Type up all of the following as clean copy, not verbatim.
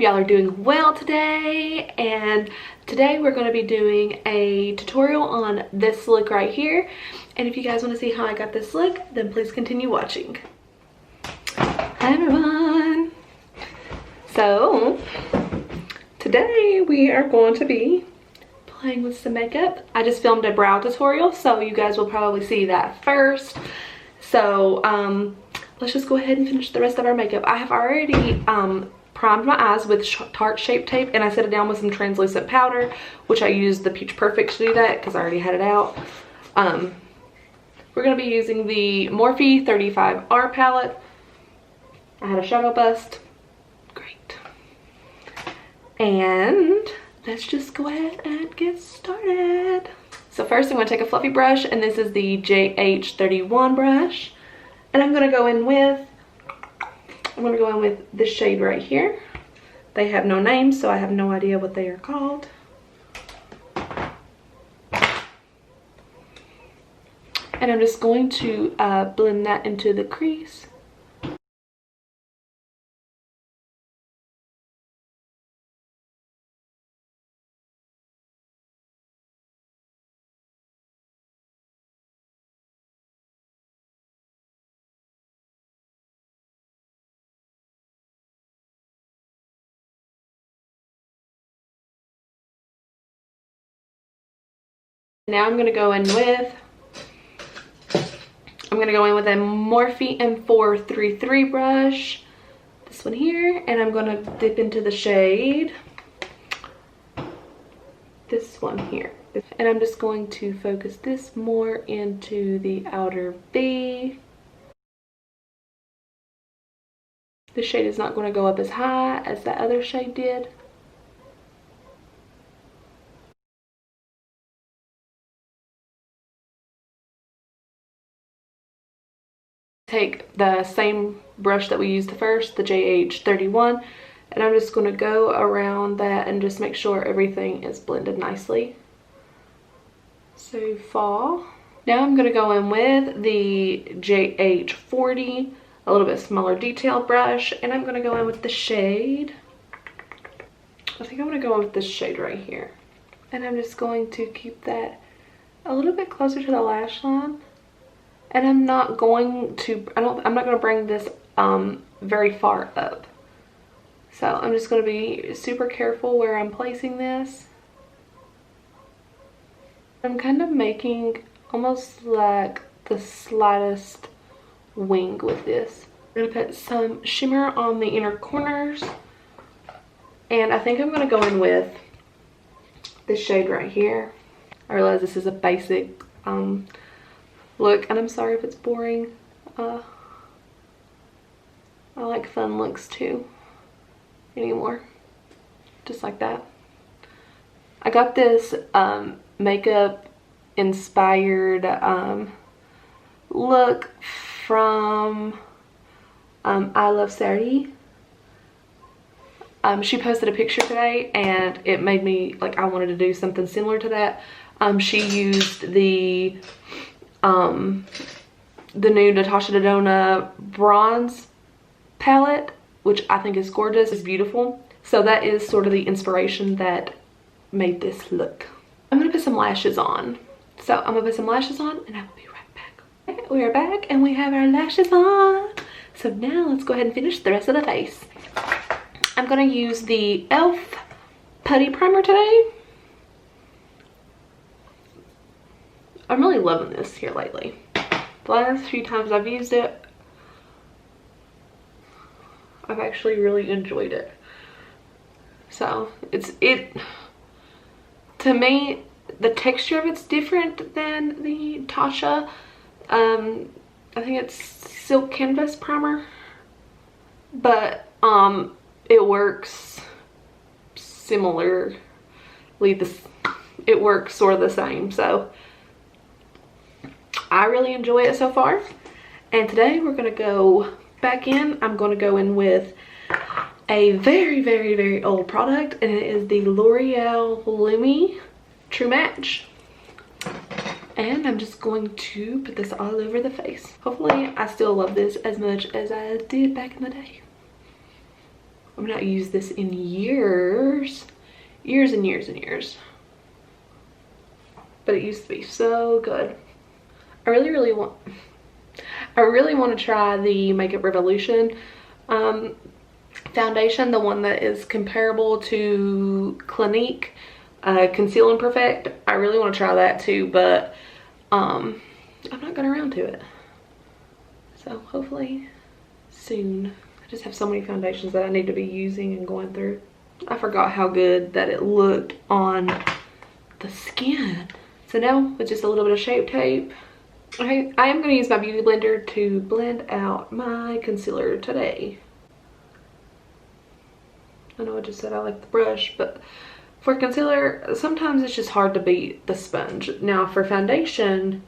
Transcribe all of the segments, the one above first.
y'all are doing well today, and today we're going to be doing a tutorial on this look right here. And if you guys want to see how I got this look, then please continue watching. Hi everyone! So today we are going to be playing with some makeup. I just filmed a brow tutorial, so you guys will probably see that first. So let's just go ahead and finish the rest of our makeup. I have already primed my eyes with Tarte Shape Tape, and I set it down with some translucent powder, which I used the Peach Perfect to do that because I already had it out. We're going to be using the Morphe 35R palette. I had a shadow bust. Great. And let's just go ahead and get started. So first I'm going to take a fluffy brush, and this is the JH31 brush. And I'm going to go in with this shade right here. They have no name, so I have no idea what they are called. And I'm just going to blend that into the crease. Now I'm going to go in with a Morphe M433 brush, this one here, and I'm going to dip into the shade, this one here. And I'm just going to focus this more into the outer V. This shade is not going to go up as high as that other shade did. Take the same brush that we used the first, the JH31, and I'm just going to go around that and just make sure everything is blended nicely so far. Now I'm going to go in with the JH40, a little bit smaller detailed brush, and I'm going to go in with the shade. I think I'm going to go in with this shade right here, and I'm just going to keep that a little bit closer to the lash line. And I'm not going to bring this very far up. So I'm just going to be super careful where I'm placing this. I'm kind of making almost like the slightest wing with this. I'm going to put some shimmer on the inner corners. And I think I'm going to go in with this shade right here. I realize this is a basic look, and I'm sorry if it's boring. I like fun looks too anymore, just like that. I got this makeup inspired look from IluvvSarhii. She posted a picture today, and it made me like I wanted to do something similar to that. She used the new Natasha Denona bronze palette, which I think is gorgeous. It's beautiful. So that is sort of the inspiration that made this look. I'm gonna put some lashes on. So I'm gonna put some lashes on, and I will be right back. Okay, we are back, and we have our lashes on. So now let's go ahead and finish the rest of the face. I'm gonna use the e.l.f. Putty Primer today. I'm really loving this here lately. The last few times I've used it, I've actually really enjoyed it. So to me, the texture of it's different than the Tasha. I think it's Silk Canvas Primer, but it works similarly. It works sort of the same. So I really enjoy it so far. And today we're going to go back in. I'm going to go in with a very, very, very old product, and it is the Loreal Lumi True Match. And I'm just going to put this all over the face. Hopefully I still love this as much as I did back in the day. I've not used this in years. Years and years and years. But it used to be so good. I really want to try the Makeup Revolution foundation, the one that is comparable to Clinique Conceal and Perfect. I really want to try that too, but I've not got around to it. So hopefully soon. I just have so many foundations that I need to be using and going through. I forgot how good that it looked on the skin. So now with just a little bit of Shape Tape, okay, I am going to use my beauty blender to blend out my concealer today. I know I just said I like the brush, but for concealer, sometimes it's just hard to beat the sponge. Now for foundation,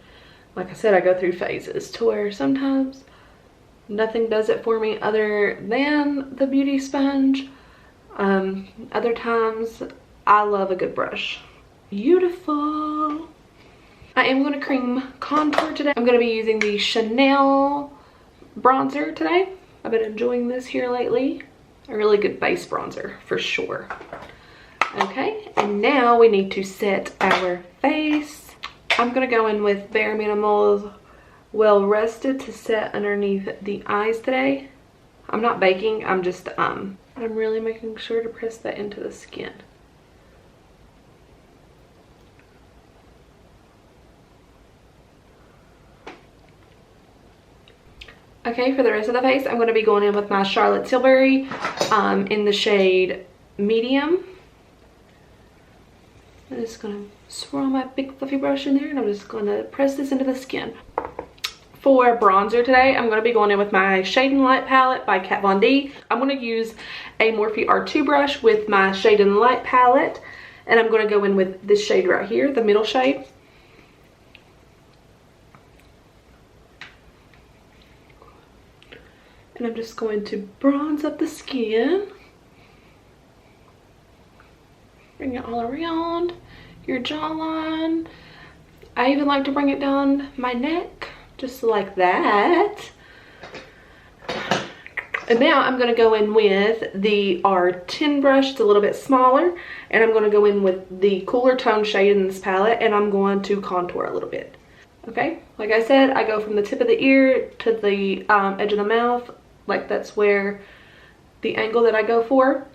like I said, I go through phases to where sometimes nothing does it for me other than the beauty sponge. Other times I love a good brush. Beautiful. I am going to cream contour today. I'm going to be using the Chanel bronzer today. I've been enjoying this here lately. A really good base bronzer for sure. Okay, and now we need to set our face. I'm going to go in with Bare Minimal's Well Rested to set underneath the eyes today. I'm not baking, I'm just I'm really making sure to press that into the skin. Okay, for the rest of the face, I'm going to be going in with my Charlotte Tilbury in the shade Medium. I'm just going to swirl my big fluffy brush in there, and I'm just going to press this into the skin. For bronzer today, I'm going to be going in with my Shade and Light palette by Kat Von D. I'm going to use a Morphe R2 brush with my Shade and Light palette, and I'm going to go in with this shade right here, the middle shade. And I'm just going to bronze up the skin. Bring it all around your jawline. I even like to bring it down my neck, just like that. And now I'm going to go in with the R10 brush. It's a little bit smaller. And I'm going to go in with the cooler tone shade in this palette. And I'm going to contour a little bit. Okay, like I said, I go from the tip of the ear to the edge of the mouth. Like that's where the angle that I go for.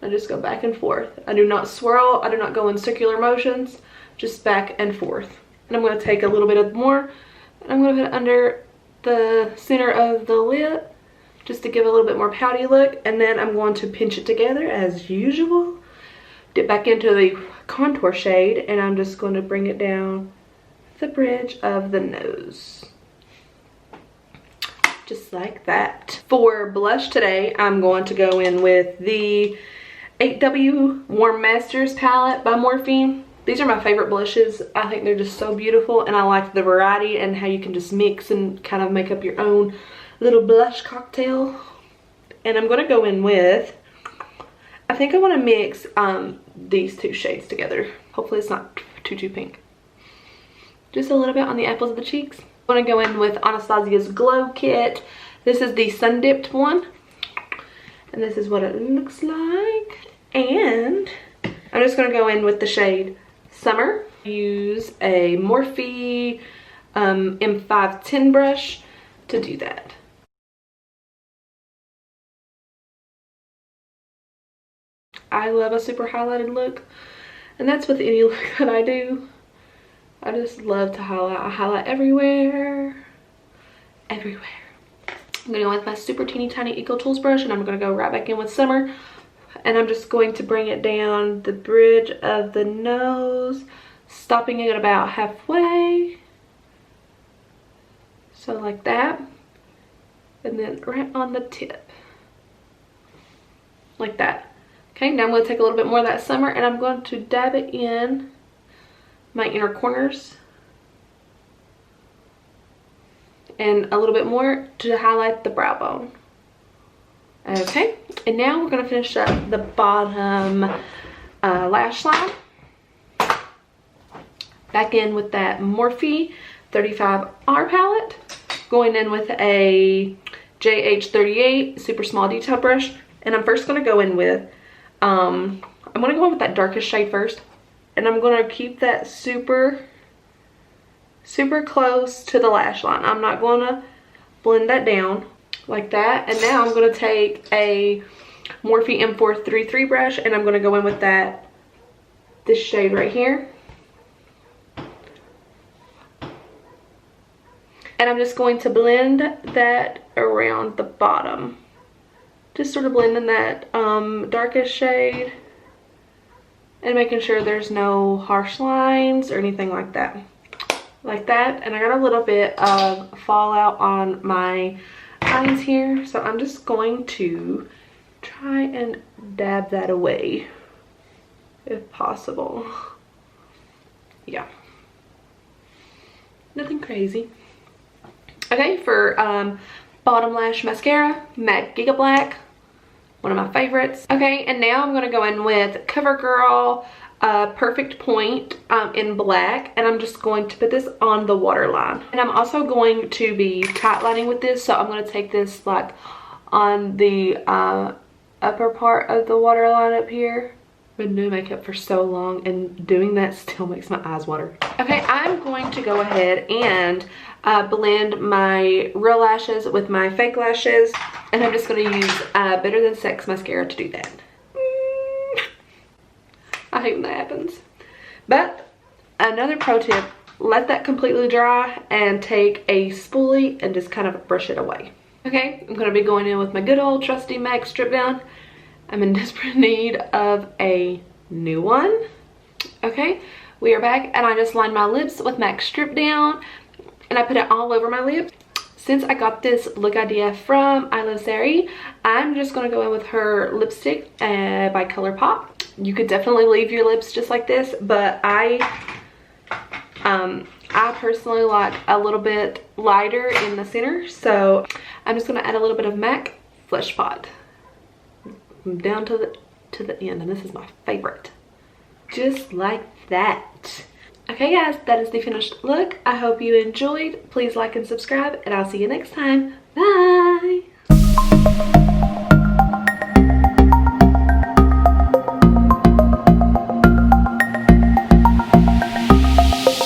I just go back and forth. I do not swirl. I do not go in circular motions. Just back and forth. And I'm going to take a little bit of more. And I'm going to put it under the center of the lip. Just to give a little bit more pouty look. And then I'm going to pinch it together as usual. Dip back into the contour shade. And I'm just going to bring it down the bridge of the nose. Just like that. For blush today, I'm going to go in with the 8W Warm Masters palette by Morphe. These are my favorite blushes. I think they're just so beautiful, and I like the variety and how you can just mix and kind of make up your own little blush cocktail. And I'm going to go in with, I think I want to mix these two shades together. Hopefully it's not too pink. Just a little bit on the apples of the cheeks. I'm going to go in with Anastasia's Glow Kit. This is the Sun Dipped one. And this is what it looks like. And I'm just going to go in with the shade Summer. Use a Morphe M510 brush to do that. I love a super highlighted look. And that's with any look that I do. I just love to highlight. I highlight everywhere. Everywhere. I'm going to go with my super teeny tiny Eco Tools brush, and I'm going to go right back in with Summer. And I'm just going to bring it down the bridge of the nose, stopping it about halfway. So like that. And then right on the tip. Like that. Okay, now I'm going to take a little bit more of that Summer, and I'm going to dab it in my inner corners. And a little bit more to highlight the brow bone. Okay, and now we're going to finish up the bottom lash line. Back in with that Morphe 35R palette. Going in with a JH38 super small detail brush. And I'm first going to go in with, I'm going to go in with that darkest shade first. And I'm going to keep that super close to the lash line. I'm not going to blend that down like that. And now I'm going to take a Morphe M433 brush and I'm going to go in with this shade right here. And I'm just going to blend that around the bottom. Just sort of blending that darkest shade and making sure there's no harsh lines or anything like that. Like that. And I got a little bit of fallout on my eyes here, so I'm just going to try and dab that away if possible. Yeah, nothing crazy. Okay, for bottom lash mascara, MAC Giga Black, one of my favorites. Okay, and now I'm gonna go in with Covergirl Perfect Point in black, and I'm just going to put this on the waterline. And I'm also going to be tight lining with this, so I'm going to take this like on the upper part of the waterline up here. I've been doing makeup for so long and doing that still makes my eyes water. Okay, I'm going to go ahead and blend my real lashes with my fake lashes, and I'm just going to use Better Than Sex mascara to do that. I hate when that happens. But another pro tip, let that completely dry and take a spoolie and just kind of brush it away. Okay, I'm going to be going in with my good old trusty MAC Stripdown. I'm in desperate need of a new one. Okay, we are back, and I just lined my lips with MAC Stripdown and I put it all over my lips. Since I got this look idea from IluvvSarhii, I'm just going to go in with her lipstick by Colourpop. You could definitely leave your lips just like this, but I personally like a little bit lighter in the center, so I'm just going to add a little bit of MAC Fleshpot down to the end, and this is my favorite. Just like that. Okay guys, that is the finished look. I hope you enjoyed. Please like and subscribe, and I'll see you next time. Bye!